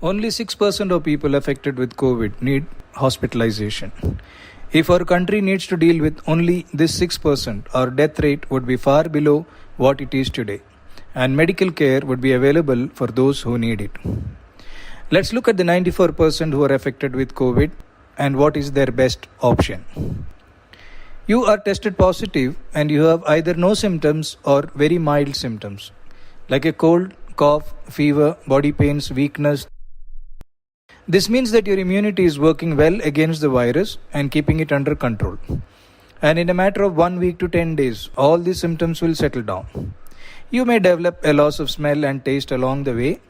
Only 6% of people affected with COVID need hospitalization. If our country needs to deal with only this 6%, our death rate would be far below what it is today, and medical care would be available for those who need it. Let's look at the 94% who are affected with COVID and what is their best option. You are tested positive and you have either no symptoms or very mild symptoms, like a cold, cough, fever, body pains, weakness. This means that your immunity is working well against the virus and keeping it under control. And in a matter of 1 week to 10 days, all these symptoms will settle down. You may develop a loss of smell and taste along the way,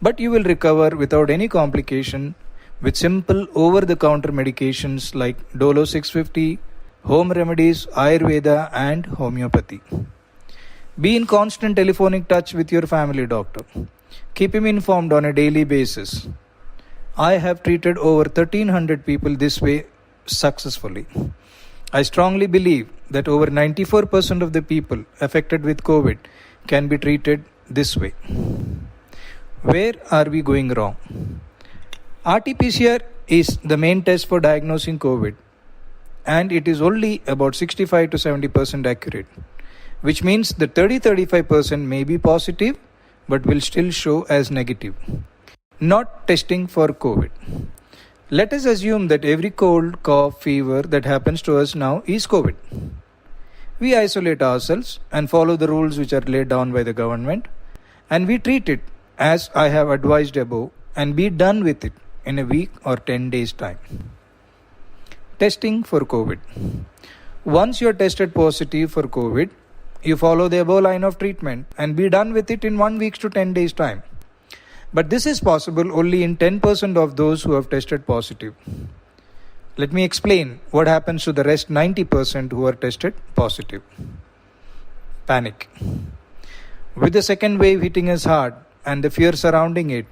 but you will recover without any complication with simple over-the-counter medications like Dolo 650, home remedies, Ayurveda and homeopathy. Be in constant telephonic touch with your family doctor. Keep him informed on a daily basis. I have treated over 1300 people this way successfully. I strongly believe that over 94% of the people affected with COVID can be treated this way. Where are we going wrong? RT-PCR is the main test for diagnosing COVID, and it is only about 65 to 70% accurate, which means that 30-35% may be positive but will still show as negative. Not testing for COVID. Let us assume that every cold, cough, fever that happens to us now is COVID. We isolate ourselves and follow the rules which are laid down by the government, and we treat it as I have advised above and be done with it in a week or 10 days time. Testing for COVID. Once you are tested positive for COVID, you follow the above line of treatment and be done with it in 1 week to 10 days time. But this is possible only in 10% of those who have tested positive. Let me explain what happens to the rest 90% who are tested positive. Panic. With the second wave hitting us hard and the fear surrounding it,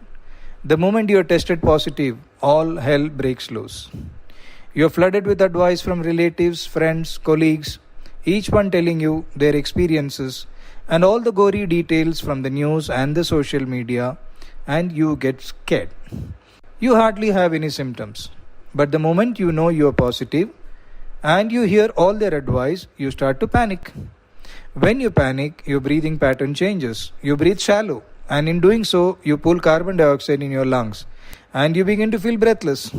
the moment you are tested positive, all hell breaks loose. You are flooded with advice from relatives, friends, colleagues, each one telling you their experiences and all the gory details from the news and the social media, and you get scared. You hardly have any symptoms, but the moment you know you are positive and you hear all their advice, you start to panic. When you panic, your breathing pattern changes. You breathe shallow, and in doing so, you pull carbon dioxide in your lungs and you begin to feel breathless.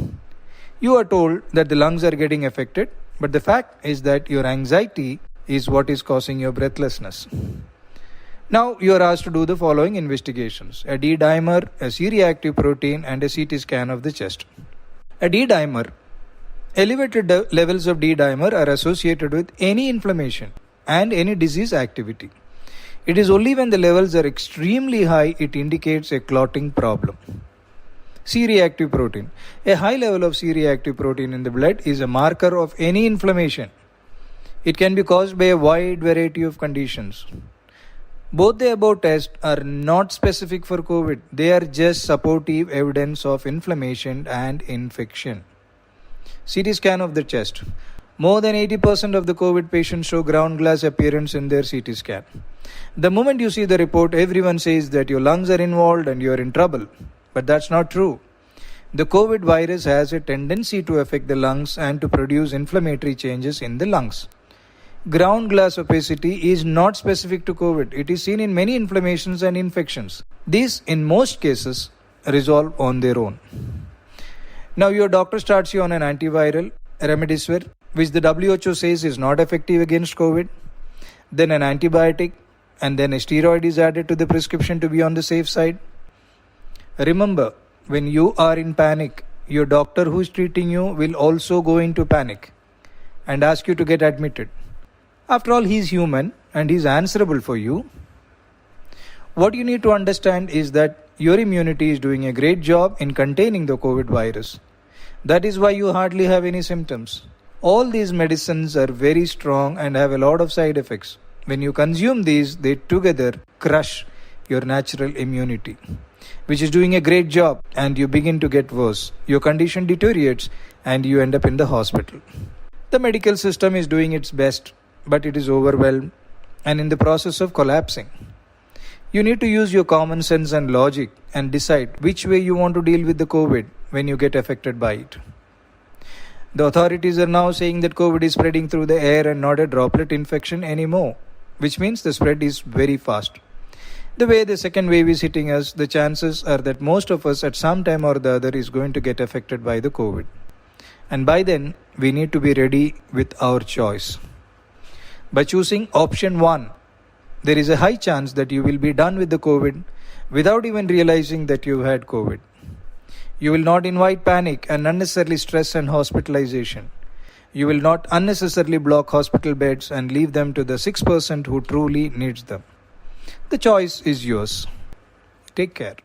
You are told that the lungs are getting affected, but the fact is that your anxiety is what is causing your breathlessness. Now you are asked to do the following investigations: a D-dimer, a C-reactive protein, and a CT scan of the chest. A D-dimer. Elevated levels of D-dimer are associated with any inflammation and any disease activity. It is only when the levels are extremely high it indicates a clotting problem. C-reactive protein. A high level of C-reactive protein in the blood is a marker of any inflammation. It can be caused by a wide variety of conditions. Both the above tests are not specific for COVID. They are just supportive evidence of inflammation and infection. CT scan of the chest. More than 80% of the COVID patients show ground glass appearance in their CT scan. The moment you see the report, everyone says that your lungs are involved and you are in trouble. But that's not true. The COVID virus has a tendency to affect the lungs and to produce inflammatory changes in the lungs. Ground glass opacity is not specific to COVID. It is seen in many inflammations and infections. These, in most cases, resolve on their own. Now your doctor starts you on an antiviral, remdesivir, which the WHO says is not effective against COVID, then an antibiotic, and then a steroid is added to the prescription to be on the safe side. Remember, when you are in panic, your doctor who is treating you will also go into panic and ask you to get admitted. After all, he is human and he is answerable for you. What you need to understand is that your immunity is doing a great job in containing the COVID virus. That is why you hardly have any symptoms. All these medicines are very strong and have a lot of side effects. When you consume these, they together crush your natural immunity, which is doing a great job, and you begin to get worse. Your condition deteriorates and you end up in the hospital. The medical system is doing its best, but it is overwhelmed and in the process of collapsing. You need to use your common sense and logic and decide which way you want to deal with the COVID when you get affected by it. The authorities are now saying that COVID is spreading through the air and not a droplet infection anymore, which means the spread is very fast. The way the second wave is hitting us, the chances are that most of us at some time or the other is going to get affected by the COVID. And by then, we need to be ready with our choice. By choosing option 1, there is a high chance that you will be done with the COVID without even realizing that you had COVID. You will not invite panic and unnecessarily stress and hospitalization. You will not unnecessarily block hospital beds and leave them to the 6% who truly needs them. The choice is yours. Take care.